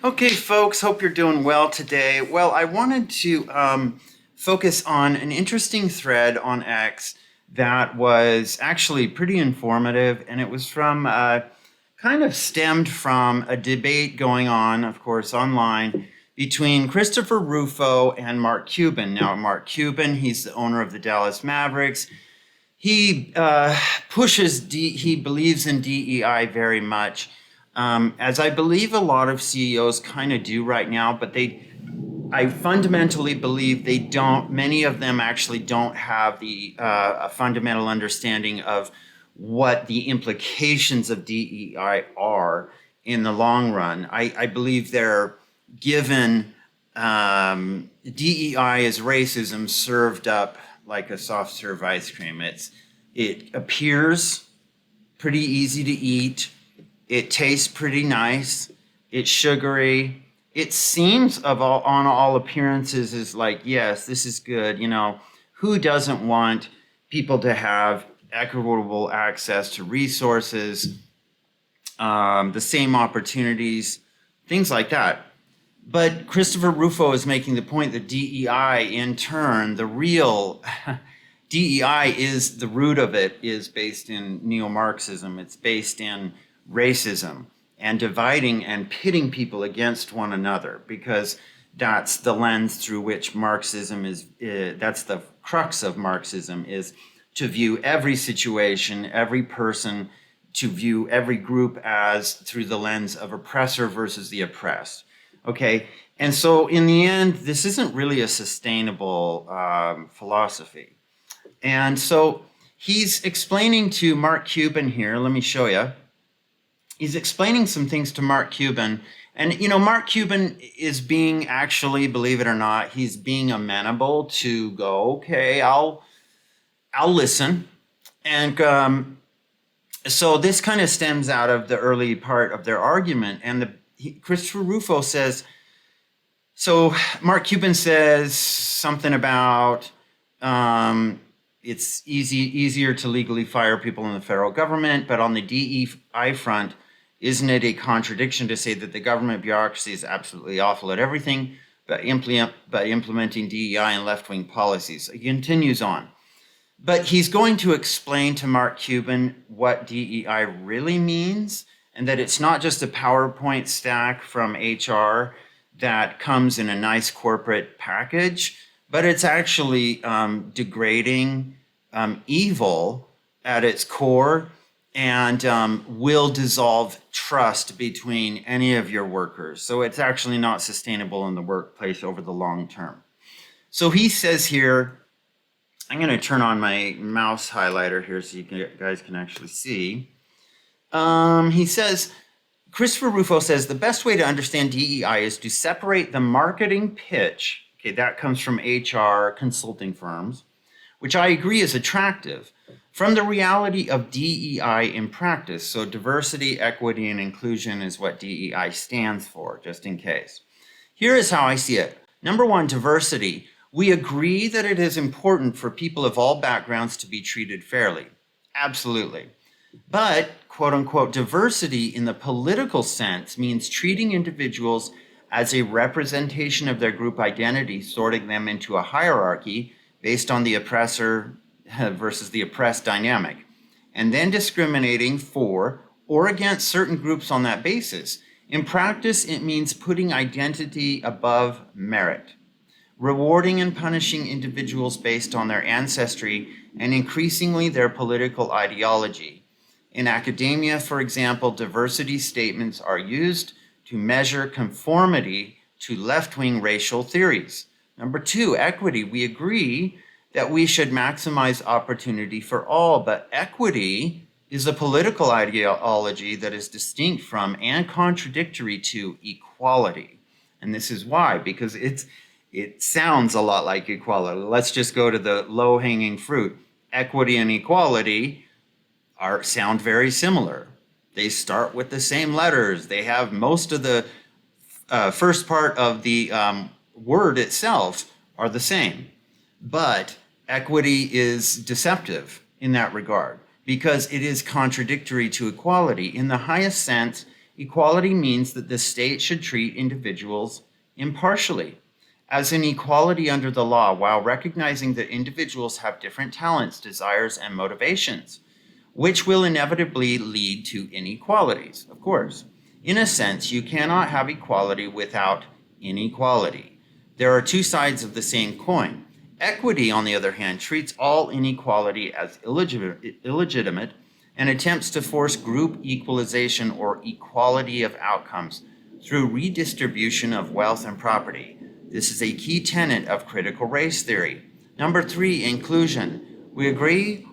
Okay, folks, hope you're doing well today. Well, I wanted to focus on an interesting thread on X that was actually pretty informative, and it was from kind of stemmed from a debate going on, of course, online between Christopher Rufo and Mark Cuban. Now, Mark Cuban, he's the owner of the Dallas Mavericks. He he believes in DEI very much, as I believe a lot of CEOs kind of do right now, but I fundamentally believe they don't, many of them actually don't have a fundamental understanding of what the implications of DEI are in the long run. I believe they're given DEI as racism served up like a soft serve ice cream. It appears pretty easy to eat. It tastes pretty nice. It's sugary. It seems on all appearances is like, yes, this is good. You know, who doesn't want people to have equitable access to resources, the same opportunities, things like that. But Christopher Rufo is making the point that DEI, in turn, the real DEI is the root of it is based in neo-Marxism. It's based in racism and dividing and pitting people against one another, because that's the lens through which Marxism that's the crux of Marxism, is to view every situation, every person, to view every group as through the lens of oppressor versus the oppressed. Okay, and so in the end, this isn't really a sustainable philosophy. And so he's explaining to Mark Cuban here, let me show you. He's explaining some things to Mark Cuban. And, you know, Mark Cuban is being actually, believe it or not, he's being amenable to go, okay, I'll listen. And so this kind of stems out of the early part of their argument. And Christopher Rufo says, so Mark Cuban says something about it's easier to legally fire people in the federal government, but on the DEI front, isn't it a contradiction to say that the government bureaucracy is absolutely awful at everything, but implementing DEI and left-wing policies? He continues on. But he's going to explain to Mark Cuban what DEI really means, and that it's not just a PowerPoint stack from HR that comes in a nice corporate package, but it's actually degrading, evil at its core, and will dissolve trust between any of your workers. So it's actually not sustainable in the workplace over the long term. So he says here, I'm going to turn on my mouse highlighter here so you guys can actually see. He says, Christopher Rufo says, the best way to understand DEI is to separate the marketing pitch, okay, that comes from HR consulting firms, which I agree is attractive, from the reality of DEI in practice. So diversity, equity, and inclusion is what DEI stands for, just in case. Here is how I see it. Number one, diversity. We agree that it is important for people of all backgrounds to be treated fairly. Absolutely. But, quote unquote, diversity in the political sense means treating individuals as a representation of their group identity, sorting them into a hierarchy based on the oppressor versus the oppressed dynamic, and then discriminating for or against certain groups on that basis. In practice, it means putting identity above merit, rewarding and punishing individuals based on their ancestry and increasingly their political ideology. In academia, for example, diversity statements are used to measure conformity to left-wing racial theories. Number two, equity. We agree that we should maximize opportunity for all, but equity is a political ideology that is distinct from and contradictory to equality. And this is why, because it sounds a lot like equality. Let's just go to the low-hanging fruit. Equity and equality sound very similar. They start with the same letters. They have most of the first part of the word itself are the same. But equity is deceptive in that regard because it is contradictory to equality. In the highest sense, Equality means that the state should treat individuals impartially, as in equality under the law, while recognizing that individuals have different talents, desires, and motivations, which will inevitably lead to inequalities, of course. In a sense, you cannot have equality without inequality. There are two sides of the same coin. Equity, on the other hand, treats all inequality as illegitimate and attempts to force group equalization or equality of outcomes through redistribution of wealth and property. This is a key tenet of critical race theory. Number 3, inclusion. We agree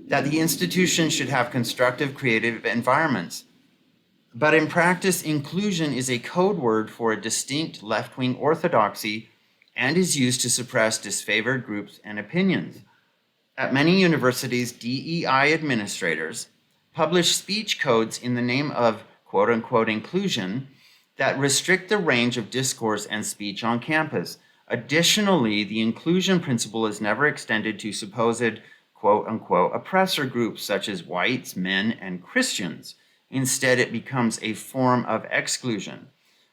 that the institution should have constructive, creative environments. But in practice, inclusion is a code word for a distinct left-wing orthodoxy and is used to suppress disfavored groups and opinions. At many universities, DEI administrators publish speech codes in the name of quote-unquote inclusion that restrict the range of discourse and speech on campus. Additionally, the inclusion principle is never extended to supposed quote-unquote oppressor groups such as whites, men, and Christians. Instead, it becomes a form of exclusion.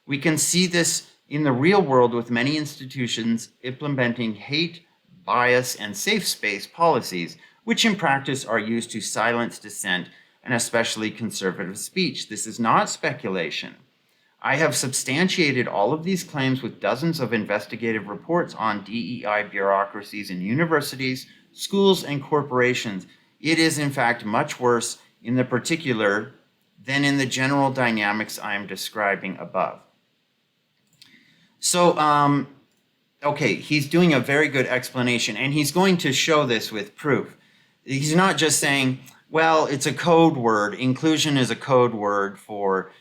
We can see this in the real world with many institutions implementing hate, bias, and safe space policies, which in practice are used to silence dissent and especially conservative speech. This is not speculation. I have substantiated all of these claims with dozens of investigative reports on DEI bureaucracies in universities, schools, and corporations. It is, in fact, much worse in the particular than in the general dynamics I am describing above. So, okay, he's doing a very good explanation, and he's going to show this with proof. He's not just saying, well, it's a code word. Inclusion is a code word for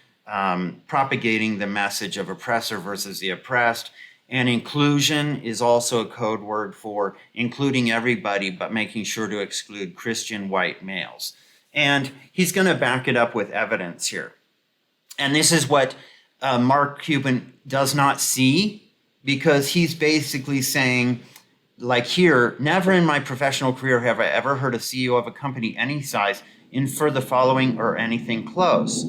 propagating the message of oppressor versus the oppressed. And inclusion is also a code word for including everybody, but making sure to exclude Christian white males. And he's going to back it up with evidence here. And this is what Mark Cuban does not see, because he's basically saying, like here, never in my professional career have I ever heard a CEO of a company any size infer the following or anything close.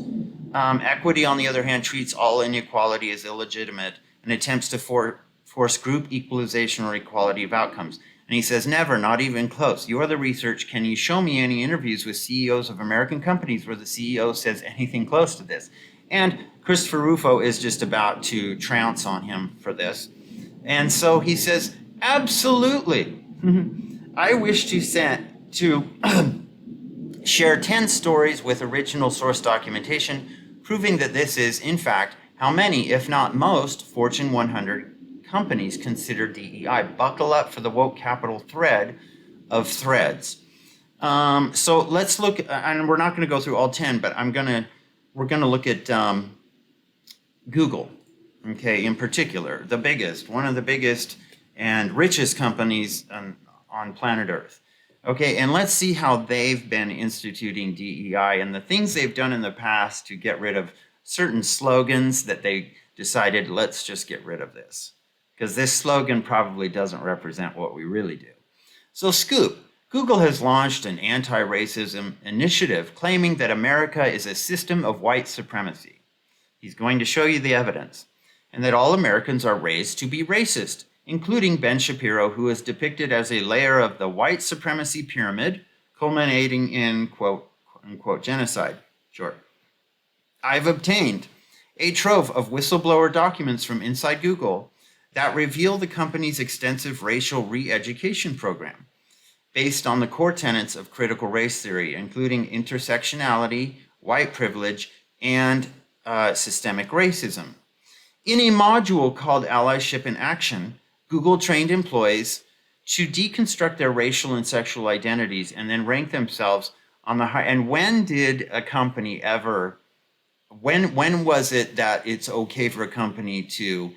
Equity, on the other hand, treats all inequality as illegitimate and attempts to force group equalization or equality of outcomes. And he says, never, not even close. You are the research. Can you show me any interviews with CEOs of American companies where the CEO says anything close to this? And Christopher Rufo is just about to trounce on him for this. And so he says, absolutely. I wish to share 10 stories with original source documentation proving that this is, in fact, how many, if not most, Fortune 100 companies consider DEI. Buckle up for the woke capital thread of threads. So let's look, and we're not going to go through all 10, but we're going to look at Google, okay, in particular, one of the biggest and richest companies on planet Earth. Okay, and let's see how they've been instituting DEI and the things they've done in the past to get rid of certain slogans that they decided, let's just get rid of this. Because this slogan probably doesn't represent what we really do. So Scoop, Google has launched an anti-racism initiative claiming that America is a system of white supremacy. He's going to show you the evidence. And that all Americans are raised to be racist, including Ben Shapiro, who is depicted as a layer of the white supremacy pyramid, culminating in quote, unquote, genocide. Sure. I've obtained a trove of whistleblower documents from inside Google that reveal the company's extensive racial re-education program based on the core tenets of critical race theory, including intersectionality, white privilege, and systemic racism. In a module called Allyship in Action, Google trained employees to deconstruct their racial and sexual identities and then rank themselves on the high. And when did a company ever, when was it that it's okay for a company to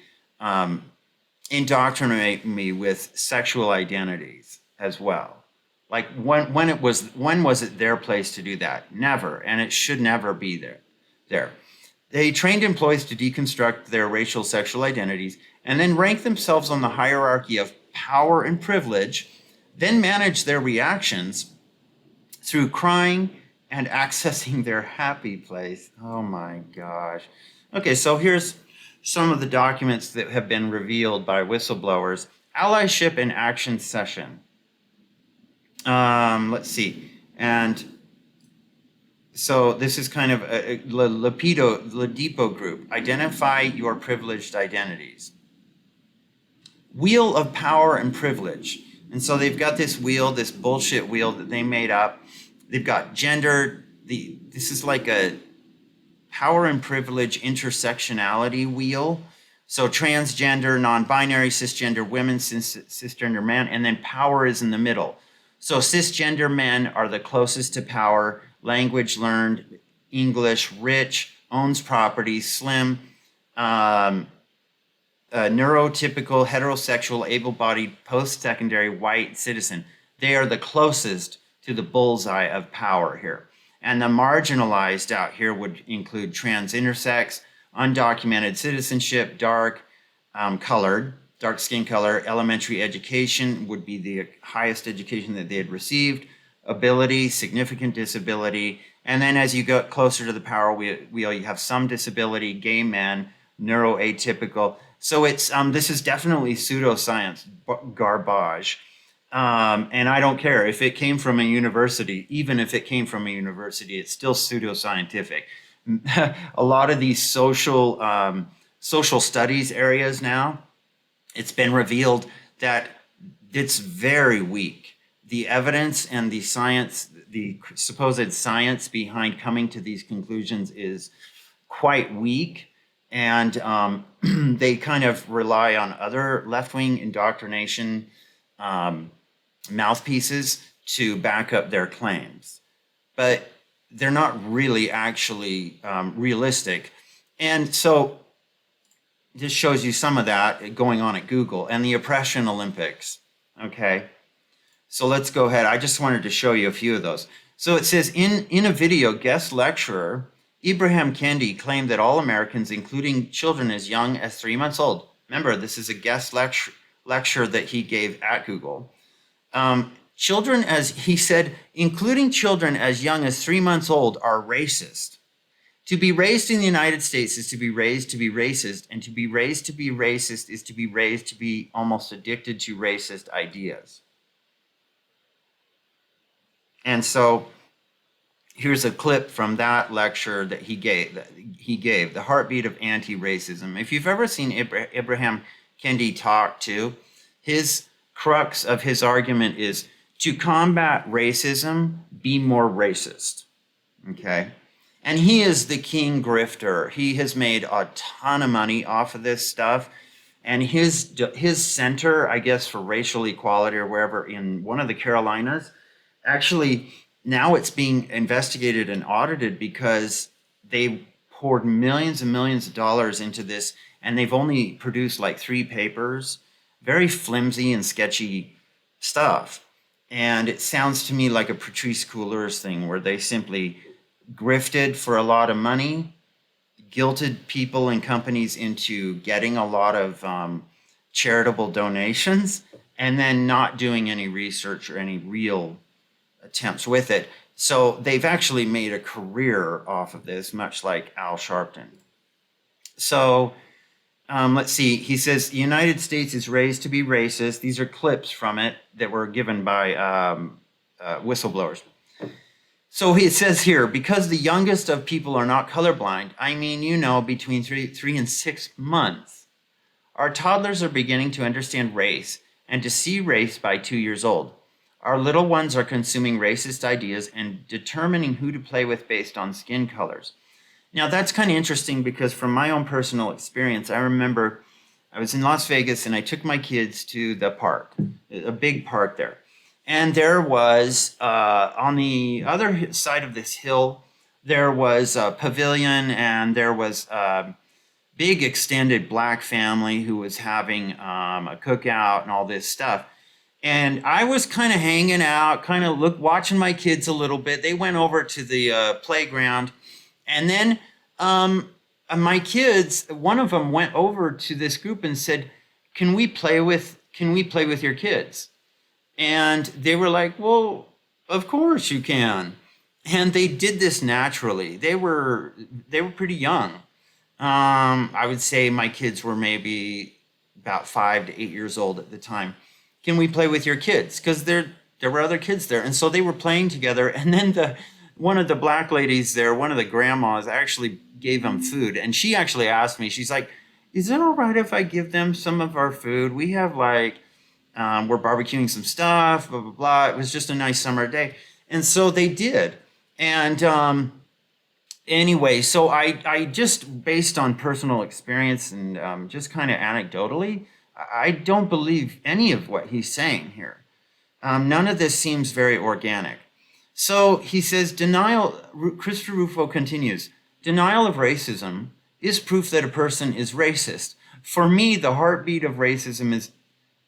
indoctrinate me with sexual identities as well? Like when was it their place to do that? Never, and it should never be there. They trained employees to deconstruct their racial sexual identities and then rank themselves on the hierarchy of power and privilege, then manage their reactions through crying, and accessing their happy place. Oh my gosh. Okay, so here's some of the documents that have been revealed by whistleblowers. Allyship and Action Session. Let's see. And so this is kind of a Ladipo group. Identify your privileged identities. Wheel of power and privilege. And so they've got this wheel, this bullshit wheel that they made up. They've got gender. This is like a power and privilege intersectionality wheel. So transgender, non-binary, cisgender women, cisgender men, and then power is in the middle. So cisgender men are the closest to power, language learned, English, rich, owns property, slim, neurotypical, heterosexual, able-bodied, post-secondary, white citizen. They are the closest to the bullseye of power here. And the marginalized out here would include trans intersex, undocumented citizenship, dark skin color, elementary education would be the highest education that they had received, ability, significant disability, and then as you go closer to the power wheel, you have some disability, gay men, neuroatypical. So it's this is definitely pseudoscience garbage. And I don't care if it came from a university, even if it came from a university, it's still pseudoscientific. A lot of these social studies areas now, it's been revealed that it's very weak. The evidence and the science, the supposed science behind coming to these conclusions is quite weak. And they kind of rely on other left-wing indoctrination mouthpieces to back up their claims. But they're not really actually realistic. And so this shows you some of that going on at Google and the Oppression Olympics. Okay, so let's go ahead. I just wanted to show you a few of those. So it says in a video, guest lecturer Ibrahim Kendi claimed that all Americans, including children as young as 3 months old, remember this is a guest lecture that he gave at Google. Children, as he said, including children as young as 3 months old, are racist. To be raised in the United States is to be raised to be racist, and to be raised to be racist is to be raised to be almost addicted to racist ideas. And so here's a clip from that lecture that he gave, The Heartbeat of Anti-Racism. If you've ever seen Ibrahim Kendi talk to, his crux of his argument is to combat racism, be more racist, okay? And he is the king grifter. He has made a ton of money off of this stuff. And his center, I guess, for racial equality or wherever in one of the Carolinas, actually now it's being investigated and audited because they poured millions and millions of dollars into this, and they've only produced like 3 papers, very flimsy and sketchy stuff. And it sounds to me like a Patrice Couleurs thing where they simply grifted for a lot of money, guilted people and companies into getting a lot of charitable donations, and then not doing any research or any real attempts with it. So they've actually made a career off of this, much like Al Sharpton. So let's see. He says the United States is raised to be racist. These are clips from it that were given by whistleblowers. So it says here, because the youngest of people are not colorblind, I mean, you know, between 3 and 6 months, our toddlers are beginning to understand race and to see race by 2 years old. Our little ones are consuming racist ideas and determining who to play with based on skin colors. Now, that's kind of interesting because from my own personal experience, I remember I was in Las Vegas and I took my kids to the park, a big park there. And there was, on the other side of this hill, there was a pavilion and there was a big extended black family who was having a cookout and all this stuff. And I was kind of hanging out, kind of watching my kids a little bit. They went over to the playground. And then my kids, one of them went over to this group and said, can we play with your kids? And they were like, well, of course you can. And they did this naturally. They were pretty young. I would say my kids were maybe about 5 to 8 years old at the time. Can we play with your kids? Because there were other kids there, and so they were playing together. And then the one of the black ladies there, one of the grandmas, actually gave them food, and she actually asked me. She's like, "Is it all right if I give them some of our food? We have like we're barbecuing some stuff, blah blah blah." It was just a nice summer day, and so they did. And anyway, so I just based on personal experience and just kind of anecdotally, I don't believe any of what he's saying here. None of this seems very organic. So he says, Christopher Rufo continues, denial of racism is proof that a person is racist. For me, the heartbeat of racism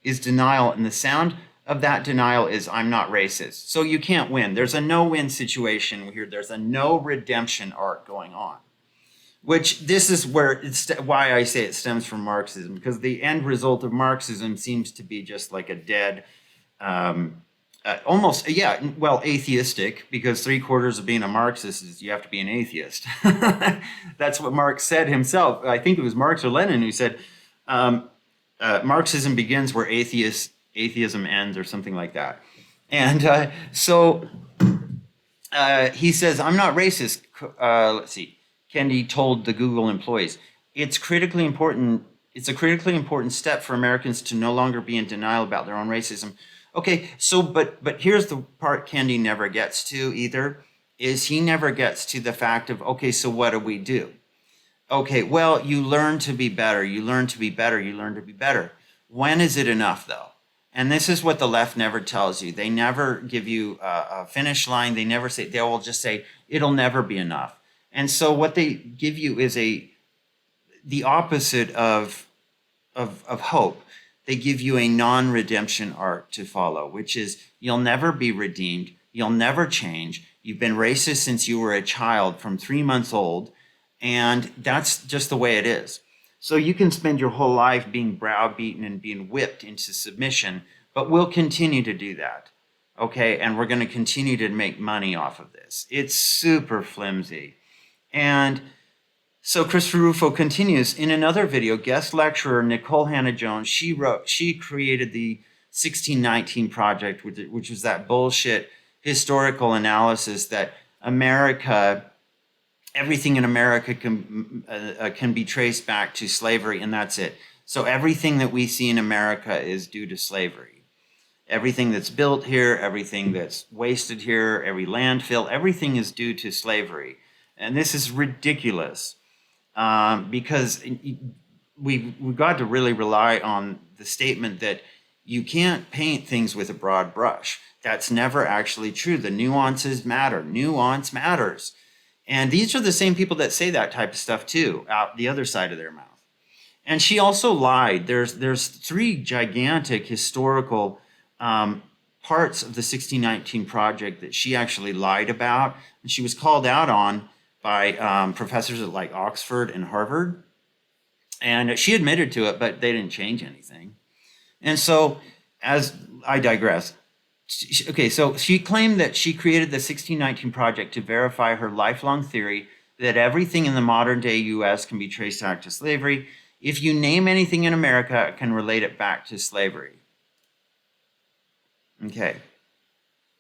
is denial, and the sound of that denial is I'm not racist. So you can't win. There's a no-win situation here. There's a no redemption arc going on, which this is why I say it stems from Marxism, because the end result of Marxism seems to be just like a dead, almost, yeah, well, atheistic, because 3/4 of being a Marxist is you have to be an atheist. That's what Marx said himself. I think it was Marx or Lenin who said, Marxism begins where atheism ends, or something like that. And so he says, I'm not racist. Let's see. Kendi told the Google employees, it's a critically important step for Americans to no longer be in denial about their own racism. Okay, so but here's the part Kendi never gets to either, is he never gets to the fact of, okay, so what do we do? Okay, well, you learn to be better, you learn to be better, you learn to be better. When is it enough, though? And this is what the left never tells you. They never give you a finish line. They never say, they will just say, it'll never be enough. And so what they give you is the opposite of hope. They give you a non-redemption arc to follow, which is you'll never be redeemed. You'll never change. You've been racist since you were a child from 3 months old. And that's just the way it is. So you can spend your whole life being browbeaten and being whipped into submission, but we'll continue to do that. Okay, and we're going to continue to make money off of this. It's super flimsy. And so Christopher Rufo continues, in another video, guest lecturer Nicole Hannah-Jones, she created the 1619 Project, which was that bullshit historical analysis that everything in America can be traced back to slavery, and that's it. So everything that we see in America is due to slavery. Everything that's built here, everything that's wasted here, every landfill, everything is due to slavery. And this is ridiculous because we've got to really rely on the statement that you can't paint things with a broad brush. That's never actually true. The nuances matter. Nuance matters. And these are the same people that say that type of stuff too, out the other side of their mouth. And she also lied. There's 3 gigantic historical parts of the 1619 Project that she actually lied about, and she was called out on by professors at like Oxford and Harvard. And she admitted to it, but they didn't change anything. And so, as I digress. Okay, so she claimed that she created the 1619 Project to verify her lifelong theory that everything in the modern day US can be traced back to slavery. If you name anything in America, it can relate it back to slavery. Okay,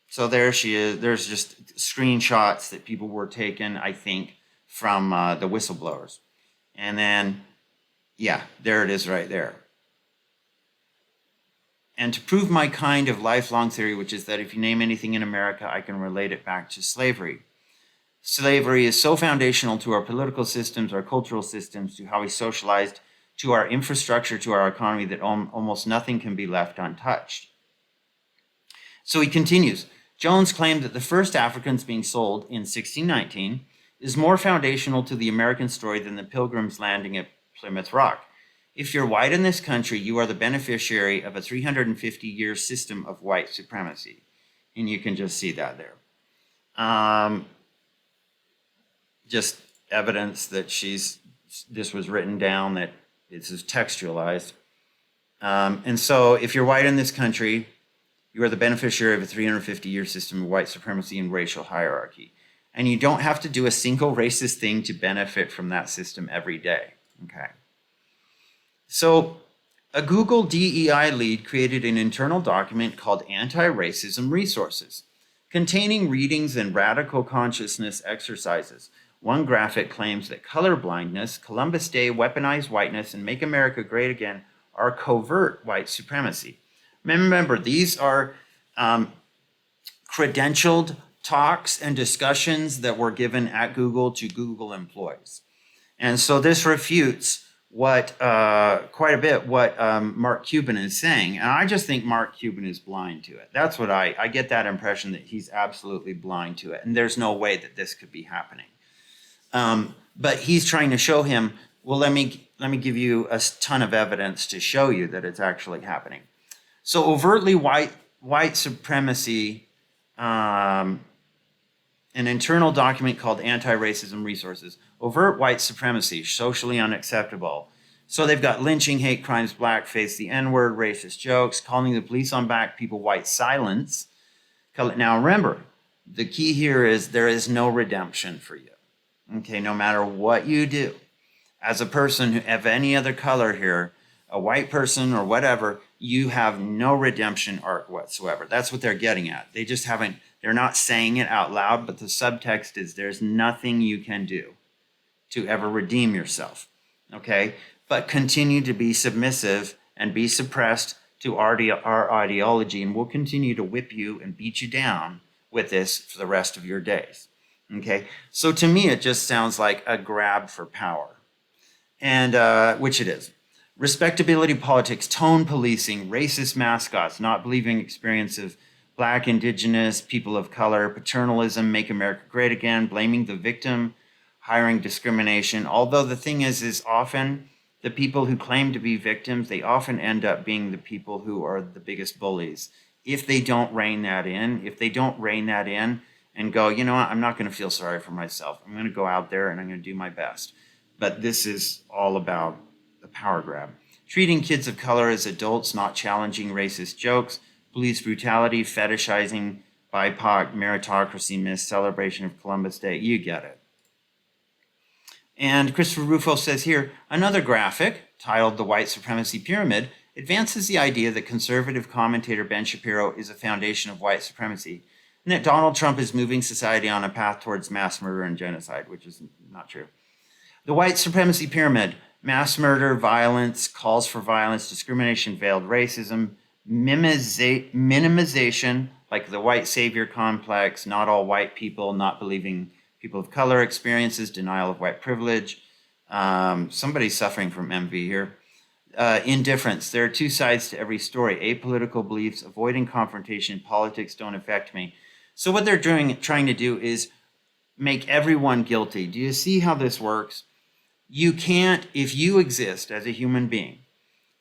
so there she is. There's just screenshots that people were taken, I think, from the whistleblowers. And then, yeah, there it is right there. And to prove my kind of lifelong theory, which is that if you name anything in America, I can relate it back to slavery. Slavery is so foundational to our political systems, our cultural systems, to how we socialized, to our infrastructure, to our economy, that almost nothing can be left untouched. So he continues, Jones claimed that the first Africans being sold in 1619 is more foundational to the American story than the Pilgrims landing at Plymouth Rock. If you're white in this country, you are the beneficiary of a 350-year system of white supremacy. And you can just see that there. Just evidence that this was written down, that this is textualized. And so if you're white in this country, you are the beneficiary of a 350-year system of white supremacy and racial hierarchy. And you don't have to do a single racist thing to benefit from that system every day. Okay. So a Google DEI lead created an internal document called Anti-Racism Resources, containing readings and radical consciousness exercises. One graphic claims that colorblindness, Columbus Day, weaponized whiteness, and Make America Great Again are covert white supremacy. Remember, these are credentialed talks and discussions that were given at Google to Google employees. And so this refutes what quite a bit what Mark Cuban is saying. And I just think Mark Cuban is blind to it. That's what I get that impression that he's absolutely blind to it. And there's no way that this could be happening. But he's trying to show him, well, let me give you a ton of evidence to show you that it's actually happening. So overtly white supremacy, an internal document called Anti-Racism Resources, overt white supremacy, socially unacceptable. So they've got lynching, hate crimes, blackface, the N-word, racist jokes, calling the police on black people white silence. Now remember, the key here is there is no redemption for you. Okay, no matter what you do. As a person of any other color here, a white person or whatever, you have no redemption arc whatsoever. That's what they're getting at. They just haven't, they're not saying it out loud, but the subtext is there's nothing you can do to ever redeem yourself, okay? But continue to be submissive and be suppressed to our ideology, and we'll continue to whip you and beat you down with this for the rest of your days, okay? So to me, it just sounds like a grab for power, and which it is. Respectability politics, tone policing, racist mascots, not believing experience of Black, Indigenous, people of color, paternalism, Make America Great Again, blaming the victim, hiring discrimination. Although the thing is often the people who claim to be victims, they often end up being the people who are the biggest bullies. If they don't rein that in, and go, you know what, I'm not going to feel sorry for myself. I'm going to go out there and I'm going to do my best. But this is all about the power grab. Treating kids of color as adults, not challenging racist jokes, police brutality, fetishizing BIPOC, meritocracy myth, celebration of Columbus Day. You get it. And Christopher Rufo says here, another graphic titled The White Supremacy Pyramid advances the idea that conservative commentator Ben Shapiro is a foundation of white supremacy, and that Donald Trump is moving society on a path towards mass murder and genocide, which is not true. The White Supremacy Pyramid: mass murder, violence, calls for violence, discrimination, veiled racism, minimization, like the white savior complex, not all white people, not believing people of color experiences, denial of white privilege. Somebody's suffering from envy here. Indifference. There are two sides to every story. Apolitical beliefs, avoiding confrontation, politics don't affect me. So what they're trying to do is make everyone guilty. Do you see how this works? You can't, if you exist as a human being,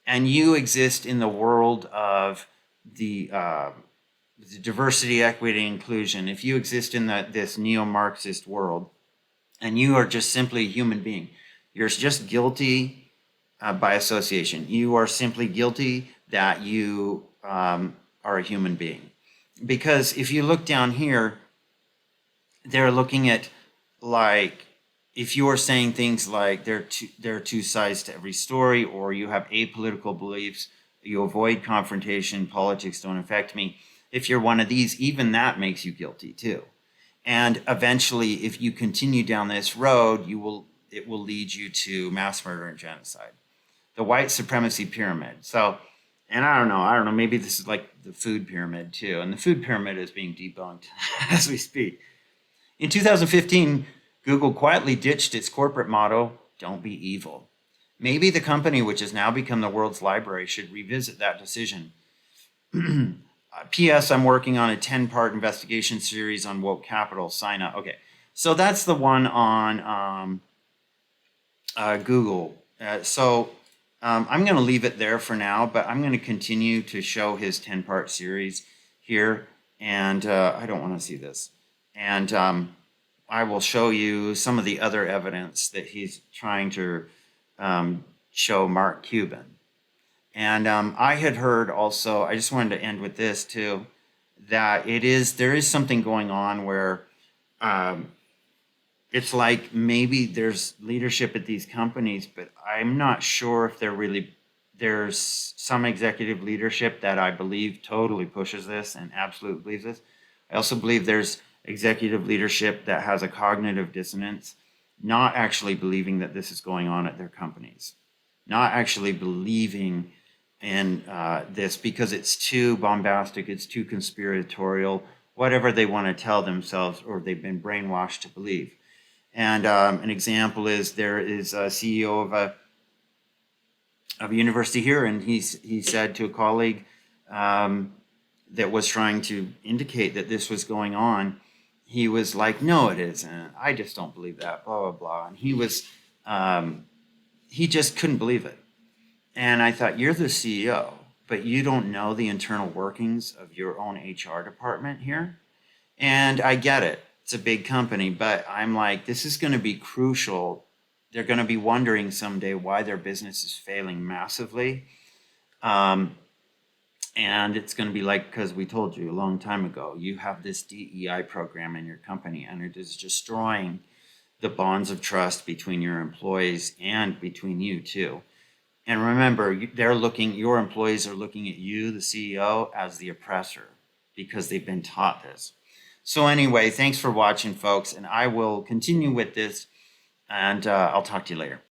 and you exist in the world of the diversity, equity, inclusion, if you exist in this neo-Marxist world, and you are just simply a human being, you're just guilty by association. You are simply guilty that you are a human being. Because if you look down here, they're looking at, like, if you are saying things like there are two sides to every story, or you have apolitical beliefs, you avoid confrontation, politics don't affect me. If you're one of these, even that makes you guilty too. And eventually, if you continue down this road, it will lead you to mass murder and genocide. The white supremacy pyramid. So, and I don't know, maybe this is like the food pyramid too. And the food pyramid is being debunked as we speak. In 2015, Google quietly ditched its corporate motto, "Don't be evil." Maybe the company, which has now become the world's library, should revisit that decision. P.S. I'm working on a 10-part investigation series on woke capital. Sign up. Okay, so that's the one on Google. I'm going to leave it there for now, but I'm going to continue to show his 10-part series here. And I don't want to see this. And I will show you some of the other evidence that he's trying to show Mark Cuban. And I had heard also, I just wanted to end with this too, that there is something going on where it's like maybe there's leadership at these companies, but I'm not sure if there's some executive leadership that I believe totally pushes this and absolutely believes this. I also believe there's executive leadership that has a cognitive dissonance, not actually believing that this is going on at their companies, not actually believing in this because it's too bombastic, it's too conspiratorial, whatever they want to tell themselves or they've been brainwashed to believe. And an example is there is a CEO of a university here, and he said to a colleague that was trying to indicate that this was going on, he was like, "No, it isn't. I just don't believe that." Blah blah blah. And he just couldn't believe it. And I thought, you're the CEO, but you don't know the internal workings of your own HR department here. And I get it. It's a big company, but I'm like, this is going to be crucial. They're going to be wondering someday why their business is failing massively. Um, and it's going to be like, because we told you a long time ago, you have this DEI program in your company, and it is destroying the bonds of trust between your employees and between you too. And remember, your employees are looking at you, the CEO, as the oppressor because they've been taught this. So anyway, thanks for watching, folks, and I will continue with this, and I'll talk to you later.